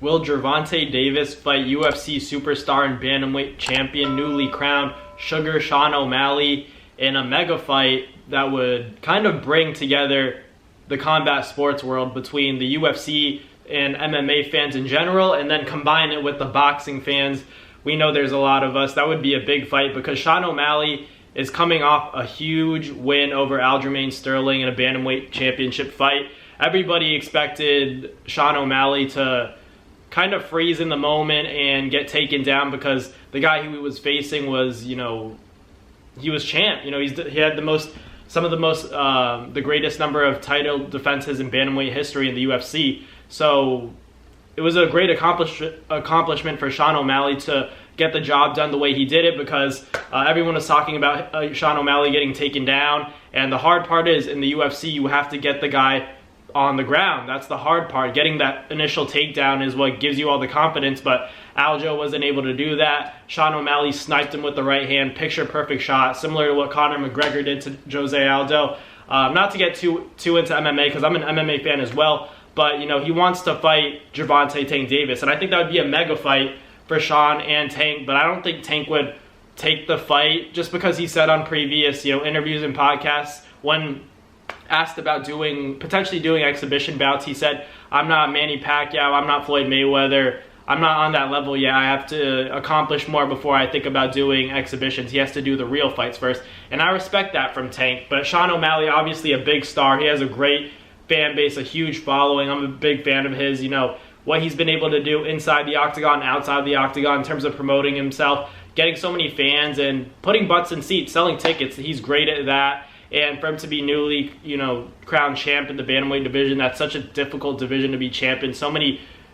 Will Gervonta Davis fight UFC superstar and bantamweight champion, newly crowned Sugar Sean O'Malley in a mega fight that would kind of bring together the combat sports world between the UFC and MMA fans in general, and then combine it with the boxing fans? We know there's a lot of us. That would be a big fight because Sean O'Malley is coming off a huge win over Aljamain Sterling in a bantamweight championship fight. Everybody expected Sean O'Malley to kind of freeze in the moment and get taken down because the guy who he was facing was, he was champ. He had the greatest number of title defenses in bantamweight history in the UFC. So it was a great accomplishment for Sean O'Malley to get the job done the way he did it, because everyone was talking about Sean O'Malley getting taken down. And the hard part is, in the UFC, you have to get the guy on the ground. That's the hard part. Getting that initial takedown is what gives you all the confidence, but Aljo wasn't able to do that. Sean O'Malley sniped him with the right hand, picture perfect shot, similar to what Conor McGregor did to Jose Aldo. Not to get too into MMA, because I'm an MMA fan as well, but he wants to fight Gervonta Tank Davis, and I think that would be a mega fight for Sean and Tank, but I don't think Tank would take the fight, just because he said on previous interviews and podcasts, when asked about potentially doing exhibition bouts, he said, "I'm not Manny Pacquiao, I'm not Floyd Mayweather, I'm not on that level yet. I have to accomplish more before I think about doing exhibitions." He has to do the real fights first, and I respect that from Tank. But Sean O'Malley, obviously a big star, he has a great fan base, a huge following. I'm a big fan of his. What he's been able to do inside the octagon, outside the octagon, in terms of promoting himself, getting so many fans and putting butts in seats, selling tickets. He's great at that. And for him to be newly, crowned champ in the bantamweight division, that's such a difficult division to be champ in.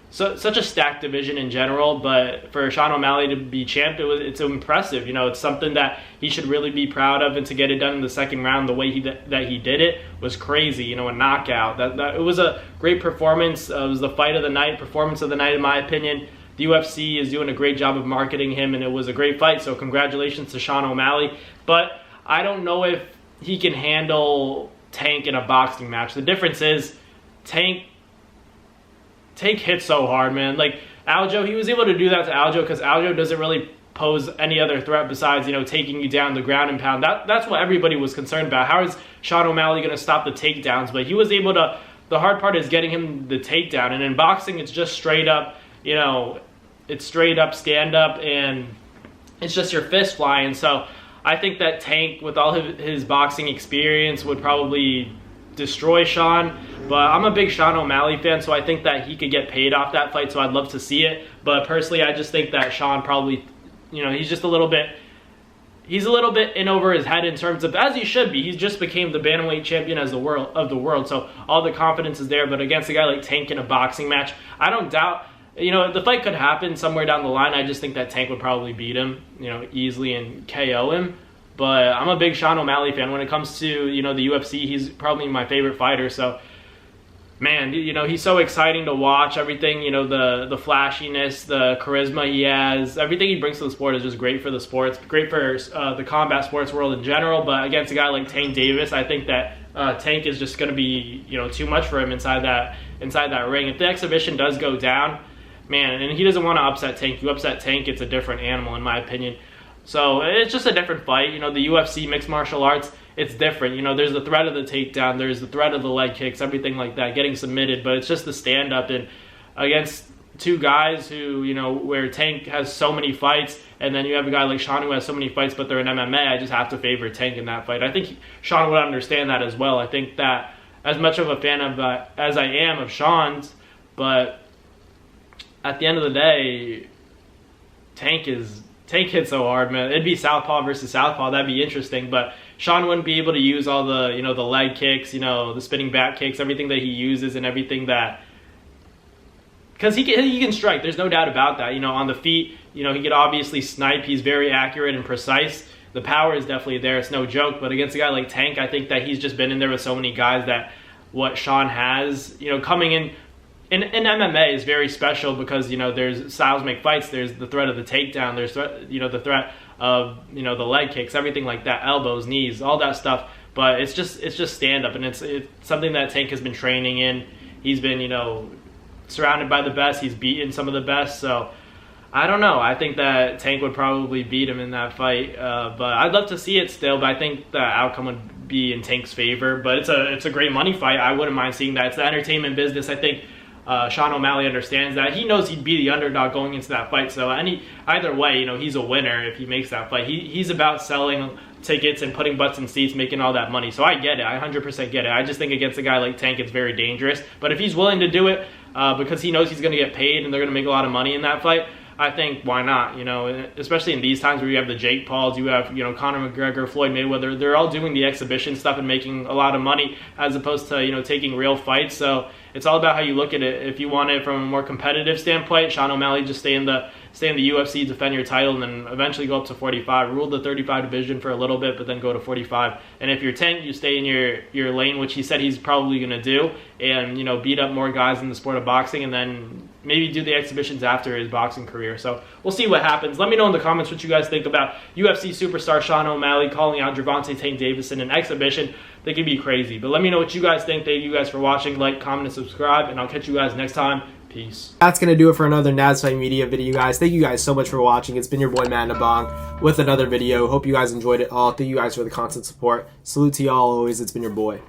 Such a stacked division in general. But for Sean O'Malley to be champ, it's impressive. It's something that he should really be proud of. And to get it done in the second round, the way that he did it was crazy. A knockout. It was a great performance. It was the fight of the night, performance of the night, in my opinion. The UFC is doing a great job of marketing him, and it was a great fight. So congratulations to Sean O'Malley. But I don't know if he can handle Tank in a boxing match. The difference is Tank hits so hard, man. Like Aljo, he was able to do that to Aljo because Aljo doesn't really pose any other threat besides, taking you down the ground and pound. That's what everybody was concerned about. How is Sean O'Malley going to stop the takedowns? But he was able to. The hard part is getting him the takedown. And in boxing, it's just straight up, it's straight up stand up, and it's just your fist flying. So I think that Tank, with all his boxing experience, would probably destroy Sean. But I'm a big Sean O'Malley fan, so I think that he could get paid off that fight, so I'd love to see it. But personally, I just think that Sean probably, he's a little bit in over his head in terms of, as he should be. He just became the bantamweight champion of the world, so all the confidence is there. But against a guy like Tank in a boxing match, I don't doubt, the fight could happen somewhere down the line. I just think that Tank would probably beat him, easily and KO him. But I'm a big Sean O'Malley fan. When it comes to, the UFC, he's probably my favorite fighter. So, man, he's so exciting to watch. Everything, the flashiness, the charisma he has, everything he brings to the sport is just great for the sport. It's great for the combat sports world in general. But against a guy like Tank Davis, I think that Tank is just going to be, too much for him inside that ring. If the exhibition does go down, man, and he doesn't want to upset Tank. You upset Tank, it's a different animal, in my opinion. So it's just a different fight. The UFC, mixed martial arts, it's different. There's the threat of the takedown, there's the threat of the leg kicks, everything like that, getting submitted. But it's just the stand-up, and against two guys who, where Tank has so many fights, and then you have a guy like Sean who has so many fights, but they're in MMA, I just have to favor Tank in that fight. I think Sean would understand that as well. I think that as much of a fan of as I am of Sean's, but at the end of the day, Tank hits so hard, man. It'd be southpaw versus southpaw. That'd be interesting, but Sean wouldn't be able to use all the, the leg kicks, the spinning back kicks, everything that he uses, and everything that, because he can strike. There's no doubt about that. On the feet, he could obviously snipe. He's very accurate and precise. The power is definitely there. It's no joke. But against a guy like Tank, I think that he's just been in there with so many guys that what Sean has, coming in MMA is very special because, there's styles make fights. There's the threat of the takedown. There's, the threat of, the leg kicks, everything like that, elbows, knees, all that stuff. But it's just stand up, and it's something that Tank has been training in. He's been, surrounded by the best. He's beaten some of the best, so I don't know. I think that Tank would probably beat him in that fight, but I'd love to see it still. But I think the outcome would be in Tank's favor. But it's a great money fight. I wouldn't mind seeing that. It's the entertainment business. I think Sean O'Malley understands that. He knows he'd be the underdog going into that fight. So either way, he's a winner if he makes that fight. He's about selling tickets and putting butts in seats, making all that money. So I get it. I 100% get it. I just think against a guy like Tank, it's very dangerous. But if he's willing to do it because he knows he's going to get paid and they're going to make a lot of money in that fight, I think why not? Especially in these times where you have the Jake Pauls, you have Conor McGregor, Floyd Mayweather. They're all doing the exhibition stuff and making a lot of money as opposed to taking real fights. So it's all about how you look at it. If you want it from a more competitive standpoint, Sean O'Malley, just stay in the UFC, defend your title, and then eventually go up to 45. Rule the 35 division for a little bit, but then go to 45. And if you're Tank, you stay in your lane, which he said he's probably going to do, and beat up more guys in the sport of boxing, and then maybe do the exhibitions after his boxing career. So we'll see what happens. Let me know in the comments what you guys think about UFC superstar Sean O'Malley calling out Gervonta Tank Davis in an exhibition. They could be crazy. But let me know what you guys think. Thank you guys for watching. Like, comment, and subscribe, and I'll catch you guys next time. Peace. That's going to do it for another Naz Fight Media video, guys. Thank you guys so much for watching. It's been your boy, Mandabong, with another video. Hope you guys enjoyed it all. Thank you guys for the constant support. Salute to y'all always. It's been your boy.